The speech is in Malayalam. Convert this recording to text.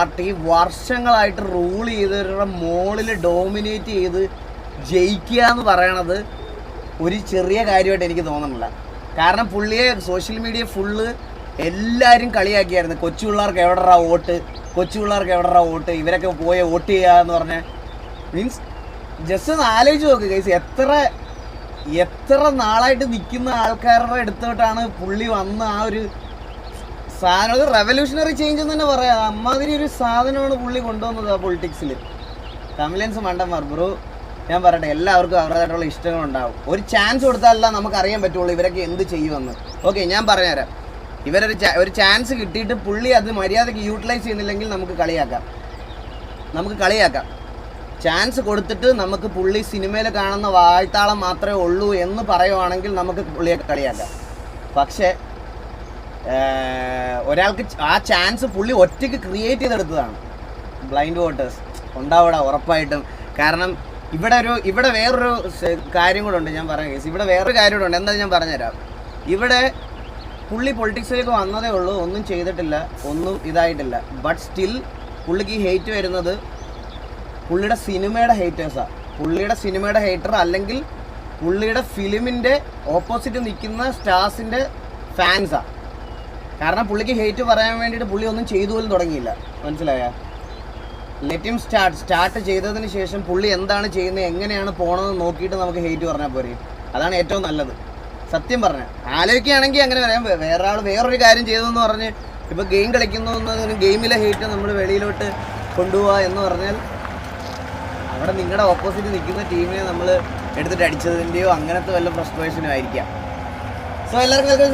പാർട്ടി വർഷങ്ങളായിട്ട് റൂൾ ചെയ്തവരുടെ മോളിൽ ഡോമിനേറ്റ് ചെയ്ത് ജയിക്കുക എന്ന് പറയണത് ഒരു ചെറിയ കാര്യമായിട്ട് എനിക്ക് തോന്നുന്നില്ല. കാരണം പുള്ളിയെ സോഷ്യൽ മീഡിയ ഫുള്ള് എല്ലാവരും കളിയാക്കിയായിരുന്നു. കൊച്ചു പിള്ളേർക്ക് എവിടെടാ വോട്ട്, കൊച്ചു പിള്ളേർക്ക് എവിടെടാ വോട്ട്, ഇവരൊക്കെ പോയി വോട്ട് ചെയ്യുക എന്ന് പറഞ്ഞ മീൻസ് ജസ്റ്റ് ഒന്ന് ആലോചിച്ച് നോക്ക് ഗൈസ്. എത്ര നാളായിട്ട് നിൽക്കുന്ന ആൾക്കാരുടെ അടുത്തോട്ടാണ് പുള്ളി വന്ന് ആ ഒരു സാധനം, ഒരു റെവല്യൂഷണറി ചേഞ്ച് എന്ന് തന്നെ പറയാം. അമ്മാതിരി ഒരു സാധനമാണ് പുള്ളി കൊണ്ടുവന്നത് ആ പൊളിറ്റിക്സിൽ. തമിഴൻസ് മണ്ടന്മാർ ബ്രോ, ഞാൻ പറയട്ടെ, എല്ലാവർക്കും അവരുടേതായിട്ടുള്ള ഇഷ്ടങ്ങളുണ്ടാവും. ഒരു ചാൻസ് കൊടുത്താലല്ല നമുക്ക് അറിയാൻ പറ്റുള്ളൂ ഇവരൊക്കെ എന്ത് ചെയ്യുമെന്ന്. ഓക്കെ, ഞാൻ പറഞ്ഞുതരാം. ഒരു ചാൻസ് കിട്ടിയിട്ട് പുള്ളി അത് മര്യാദയ്ക്ക് യൂട്ടിലൈസ് ചെയ്യുന്നില്ലെങ്കിൽ നമുക്ക് കളിയാക്കാം. ചാൻസ് കൊടുത്തിട്ട് നമുക്ക് പുള്ളി സിനിമയിൽ കാണുന്ന വായ്ത്താളം മാത്രമേ ഉള്ളൂ എന്ന് പറയുവാണെങ്കിൽ നമുക്ക് പുള്ളിയെ കളിയാക്കാം. പക്ഷേ ഒരാൾക്ക് ആ ചാൻസ് പുള്ളി ഒറ്റയ്ക്ക് ക്രിയേറ്റ് ചെയ്തെടുത്തതാണ്. ബ്ലൈൻഡ് വോട്ടേഴ്സ് ഉണ്ടാവില്ല ഉറപ്പായിട്ടും. കാരണം ഇവിടെ വേറൊരു കാര്യം കൂടെ ഉണ്ട്. ഞാൻ പറയാം കേസ്, ഇവിടെ വേറൊരു കാര്യം കൂടെ ഉണ്ട്. എന്താ ഞാൻ പറഞ്ഞുതരാം. ഇവിടെ പുള്ളി പൊളിറ്റിക്സിലേക്ക് വന്നതേ ഉള്ളൂ, ഒന്നും ചെയ്തിട്ടില്ല, ഒന്നും ഇതായിട്ടില്ല. ബട്ട് സ്റ്റിൽ പുള്ളിക്ക് ഹെയ്റ്റ് വരുന്നത് പുള്ളിയുടെ സിനിമയുടെ ഹേറ്റേഴ്സാണ്. പുള്ളിയുടെ സിനിമയുടെ ഹേറ്റർ അല്ലെങ്കിൽ പുള്ളിയുടെ ഫിലിമിൻ്റെ ഓപ്പോസിറ്റ് നിൽക്കുന്ന സ്റ്റാർസിൻ്റെ ഫാൻസാണ്. കാരണം പുള്ളിക്ക് ഹേറ്റ് പറയാൻ വേണ്ടിയിട്ട് പുള്ളി ഒന്നും ചെയ്തു പോലും തുടങ്ങിയില്ല. മനസ്സിലായ? ലെറ്റ് ഹിം സ്റ്റാർട്ട് ചെയ്തതിന് ശേഷം പുള്ളി എന്താണ് ചെയ്യുന്നത്, എങ്ങനെയാണ് പോകണമെന്ന് നോക്കിയിട്ട് നമുക്ക് ഹേറ്റ് പറഞ്ഞാൽ പോരെ. അതാണ് ഏറ്റവും നല്ലത്. സത്യം പറഞ്ഞാൽ ആലോചിക്കുകയാണെങ്കിൽ അങ്ങനെ പറയാം. വേറൊരു കാര്യം ചെയ്തതെന്ന് പറഞ്ഞ് ഇപ്പോൾ ഗെയിം കളിക്കുന്നു, ഗെയിമിലെ ഹേറ്റ് നമ്മൾ വെളിയിലോട്ട് കൊണ്ടുപോവുക എന്ന് പറഞ്ഞാൽ അവിടെ നിങ്ങളുടെ ഓപ്പോസിറ്റ് നിൽക്കുന്ന ടീമിനെ നമ്മൾ എടുത്തിട്ട് അടിച്ചതിൻ്റെയോ അങ്ങനത്തെ വല്ല ഫ്രസ്ട്രേഷനും ആയിരിക്കാം. സോ എല്ലാവർക്കും